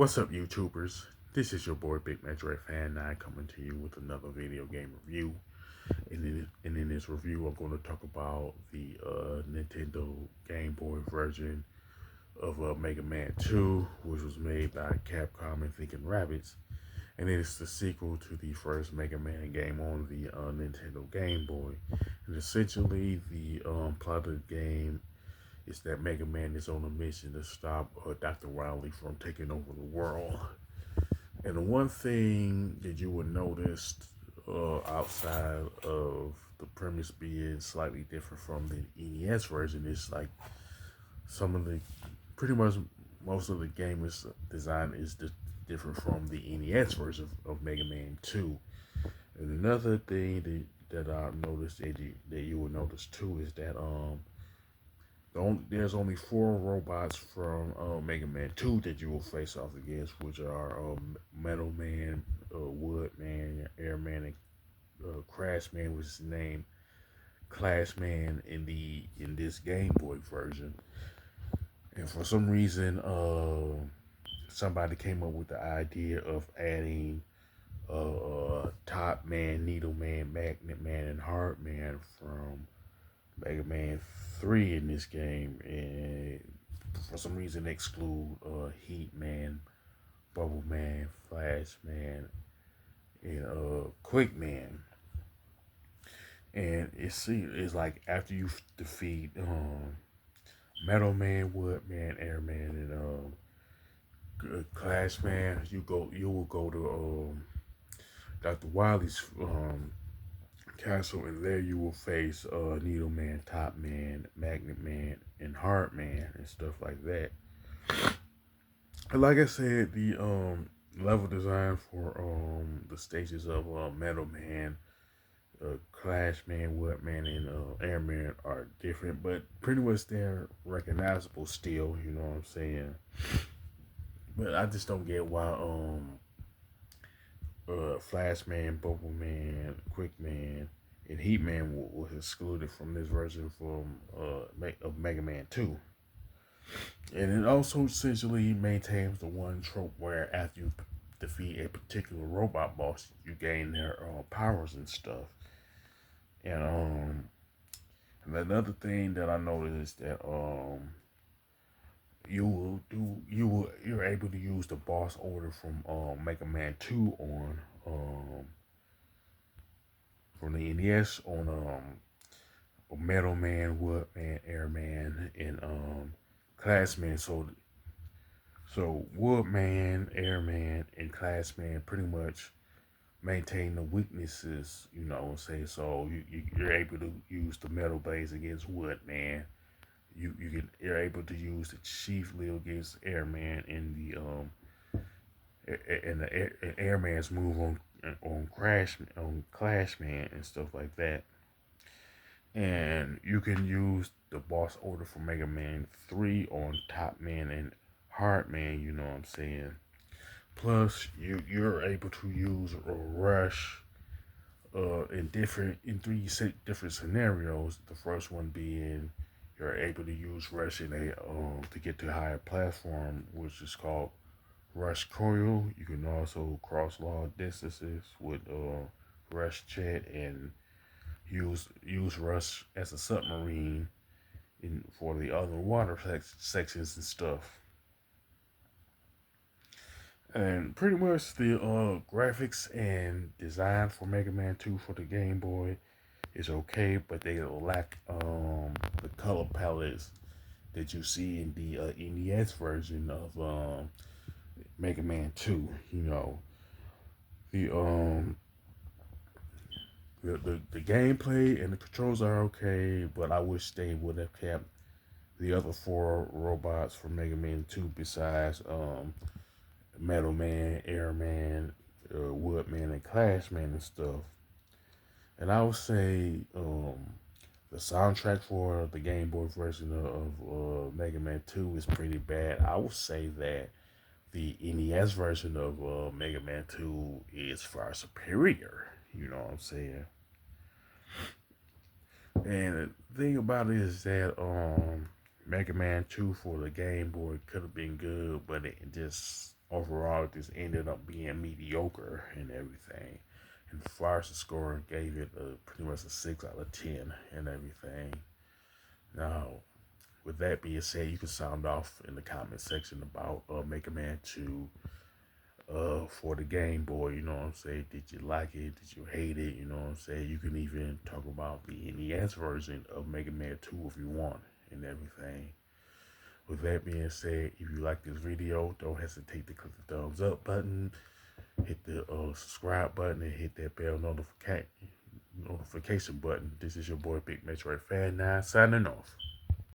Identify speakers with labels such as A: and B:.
A: What's up, YouTubers? This is your boy Big Metro Fan 9 coming to you with another video game review. And in this review, I'm going to talk about the Nintendo Game Boy version of Mega Man 2, which was made by Capcom and Thinking Rabbits. And it's the sequel to the first Mega Man game on the Nintendo Game Boy. And essentially, the plot of the game is that Mega Man is on a mission to stop Dr. Wily from taking over the world. And the one thing that you would notice outside of the premise being slightly different from the NES version is like some of the, pretty much most of the game is design is different from the NES version of Mega Man 2. And another thing that I've noticed that you will notice too is that there's only four robots from Mega Man 2 that you will face off against, which are Metal Man, Wood Man, Air Man, and Crash Man, which is named Clash Man in this Game Boy version. And for some reason, somebody came up with the idea of adding Top Man, Needle Man, Magnet Man, and Heart Man from Mega Man 3 in this game, and for some reason exclude Heat Man, Bubble Man, Flash Man, and Quick Man. And it's like after you defeat Metal Man, Wood Man, Air Man, and Clash Man, you will go to Dr. Wily's castle, and there you will face Needle Man, Top Man, Magnet Man, and Heart Man, and stuff like that. And like I said, the level design for the stages of Metal Man, Clash Man, Wood Man, and Air Man are different, but pretty much they're recognizable still. You know what I'm saying? But I just don't get why Flash Man, Bubble Man, Quick Man, and Heat Man was excluded from this version from of Mega Man 2. And it also essentially maintains the one trope where after you defeat a particular robot boss, you gain their powers and stuff. And another thing that I noticed is that you're able to use the boss order from Mega Man 2 on from the NES on Metal Man, Wood Man, Air Man, and Class Man. So Wood Man, Air Man, and Class Man pretty much maintain the weaknesses, you know what I'm saying? So you're able to use the Metal Blaze against Wood Man. You're able to use the Chief Leo against Air Man, and the Airman's move on Clash Man and stuff like that. And you can use the boss order for Mega Man 3 on Top Man and Heart Man, you know what I'm saying? Plus, you're able to use a rush in different scenarios. The first one being you're able to use rush in to get to a higher platform, which is called Rush Coil. You can also cross long distances with Rush Jet and use Rush as a submarine for the other water sections and stuff. And pretty much the graphics and design for Mega Man 2 for the Game Boy is okay, but they lack the color palettes that you see in the NES version of Mega Man 2. You know, the um the gameplay and the controls are okay, but I wish they would have kept the other four robots from Mega Man 2 besides Metal Man, Air Man, Wood Man, and Clash Man and stuff. And I would say the soundtrack for the Game Boy version of Mega Man 2 is pretty bad. I would say that the NES version of Mega Man 2 is far superior. You know what I'm saying? And the thing about it is that Mega Man 2 for the Game Boy could have been good, but it just overall it just ended up being mediocre and everything. And as far as the score, gave it pretty much a 6 out of 10 and everything. Now, with that being said, you can sound off in the comment section about Mega Man 2 for the Game Boy. You know what I'm saying? Did you like it? Did you hate it? You know what I'm saying? You can even talk about the NES version of Mega Man 2 if you want and everything. With that being said, if you like this video, don't hesitate to click the thumbs up button, hit the subscribe button, and hit that bell notification button. This is your boy Big Metroid Fan 9 signing off.